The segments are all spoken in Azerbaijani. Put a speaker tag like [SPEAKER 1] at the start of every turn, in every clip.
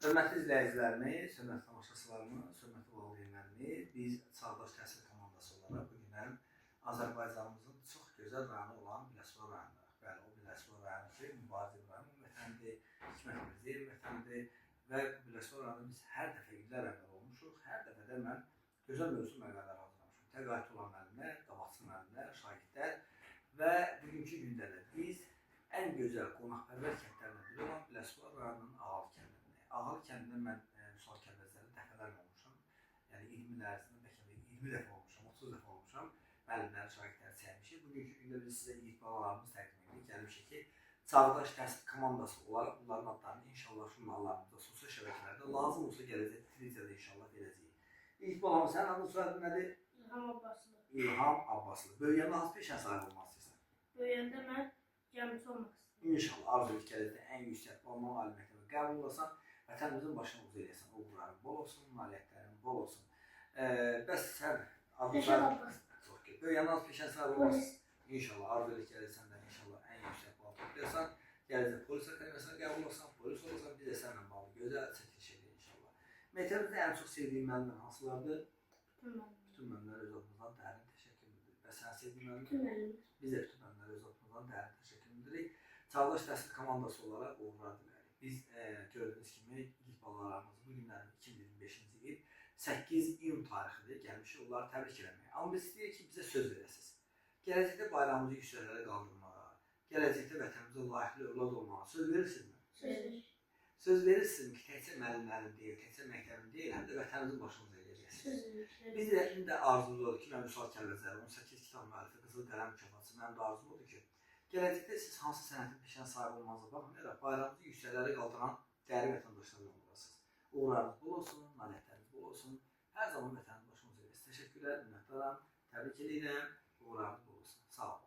[SPEAKER 1] Hörmətli izləyicilərimiz, hörmətli tamaşaçılarımız, hörmətli valideynlərimiz, biz Çağdaş Təhsil komandası olaraq bu günlər Azərbaycanımızın çox gözəl rayonu olan Biləsuvar rayonundayıq. Bəli, o Biləsuvar rayonu ki, mübarizə rayonu vətəndir, hikmətimizdir, vətəndir və Biləsuvar rayonunda biz hər dəfə illər əvvəl olmuşuq. Hər dəfə də mən gözəl mövzu məqalələr hazırlamışam. Təqaüd olan müəllimlər, qabaqçı müəllimlər, şagirdlər və bugünkü gündə də biz ən gözəl qonaqpərvər kəndlərdən biri olan Biləsuvar rayonunun Ağalı kəndindəyik. Ağalı kəndində mən Sual Kəlbəzlərdə dəfələrlə olmuşam. Yəni 20 il ərzində bəlkə 20 dəfə olmuşam, 30 dəfə olmuşam. Müəllimləri, şagirdləri çəkmişik. Bugünkü gündə biz sizə ilk balalarımızı təqdim edirik. Gəlmişik ki, Çağdaş Təhsil komandası olaraq bunların adlarını inşallah jurnallarımızda, sosial şəbəkələrdə lazım olsa gələcək Twitterdə inşallah verəcəyik. İlk balamız, sənin adın soyadın nədir?
[SPEAKER 2] İlham Abbaslı.
[SPEAKER 1] İlham Abbaslı. Böyüyəndə hansı peşəyə sahib olmaq istəyirsən?
[SPEAKER 2] Böyüyəndə mən gəmiçi olmaq istəyirəm.
[SPEAKER 1] İnşallah arzu gələcəkdə ən yüksək balma ali məktəbə qəbul olasan, vətənimizin başına uca eləyəsən, uğurların bol olsun, nailiyyətlərin bol olsun. Bəs sən
[SPEAKER 2] İlham Abbaslı.
[SPEAKER 1] Çox ki, böyüyəndə hansı peşəyə sahib olmaq İnşallah arzu gələcəksən də inşallah ən yüksək bal toplayasan, gələcək polis akademiyasına qəbul olasan, polis olasan, biz də səninlə bağlı gözəl çəkiliş edək inşallah. Məktəbimizdə ən çox sevdiyim müəllimlər hansılardır? Bütün müəllimlər öz adımızdan dərin təşəkkür edirik. Və sən sevdiyin müəllimlər? Biz də bütün müəllimlər öz adımızdan dərin təşəkkür edirik. Çağdaş Təhsil komandası olaraq uğurlar dilərik. Biz gördüyünüz kimi ilk balalarımız bu günlərin 2025-ci il 8 iyun tarixidir. Gəlmişik onları təbrik eləməyə. Amma biz istəyirik ki, bizə söz verəsiniz. Gələcəkdə bayramımızı yüksəklərə qaldırmağa, gələcəkdə vətənimizə layiqli övlad olmağa söz verirsinizmi? Söz verirsinizmi ki, təkcə müəllimlərin deyil, təkcə məktəbin deyil, həm də vətənimizin başımıza eləyəcəksiniz. Biz də arzumuz odur ki, mən Sual Kəlbəzləri, 18 kitab müəllifi, Qızıl Qələm mükafatçısı, mənim də arzum odur ki, gələcəkdə siz hansı sənətin peşəyə sahib olmanıza baxmayaraq, bayramımızı yüksəklərə qaldıran dəyərli vətəndaşlar olasınız. Uğurlarınız bol olsun, nailiyyətləriniz bol olsun. Hər zaman vətənin başımıza eləyəsiniz. Təşəkkürlər, minnətdaram, təbrik edirəm, uğurlarınız bol olsun. Sağ olun.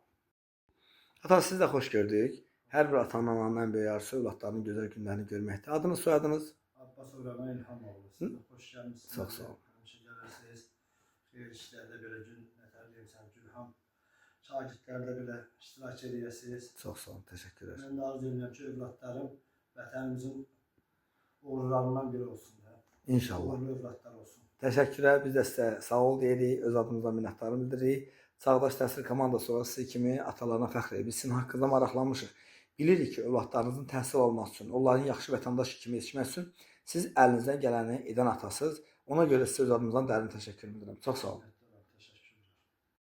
[SPEAKER 1] Ata, siz də xoş gördük. Hər bir ata-ananın ən böyük arzusu övladlarının gözəl günlərini görməkdir. Adınız, soyadınız?
[SPEAKER 3] Abbas Övrəman İlham oğlu. Siz də xoş gəlmişsiniz.
[SPEAKER 1] Çox sağ olun.
[SPEAKER 3] Həmişə gələrsiniz. Xeyir işlərdə belə gün nətərləyirsən, Gülham. Şagirdlərdə belə iştirak edəsiniz.
[SPEAKER 1] Çox sağ olun, təşəkkürlər.
[SPEAKER 3] Mən də arzu edirəm ki, övladlarım vətənimizin uğurlarından biri olsun.
[SPEAKER 1] İnşallah.
[SPEAKER 3] Uğurlu övladlar olsun.
[SPEAKER 1] Təşəkkürlər. Biz də sizə sağ ol deyirik. Öz adımızdan minnətdarlıq bildiririk. Çağdaş Təhsil komandası olaraq sizi kimi atalarına fəxr edirik. Biz sizin haqqında maraqlanmışıq. Bilirik ki, övladlarınızın təhsil alması üçün, onların yaxşı vətəndaş kimi yetişmək üçün siz əlinizdən gələni edən atasınız. Ona görə sizə öz adımızdan dərin təşəkkür edirəm. Çox sağ olun.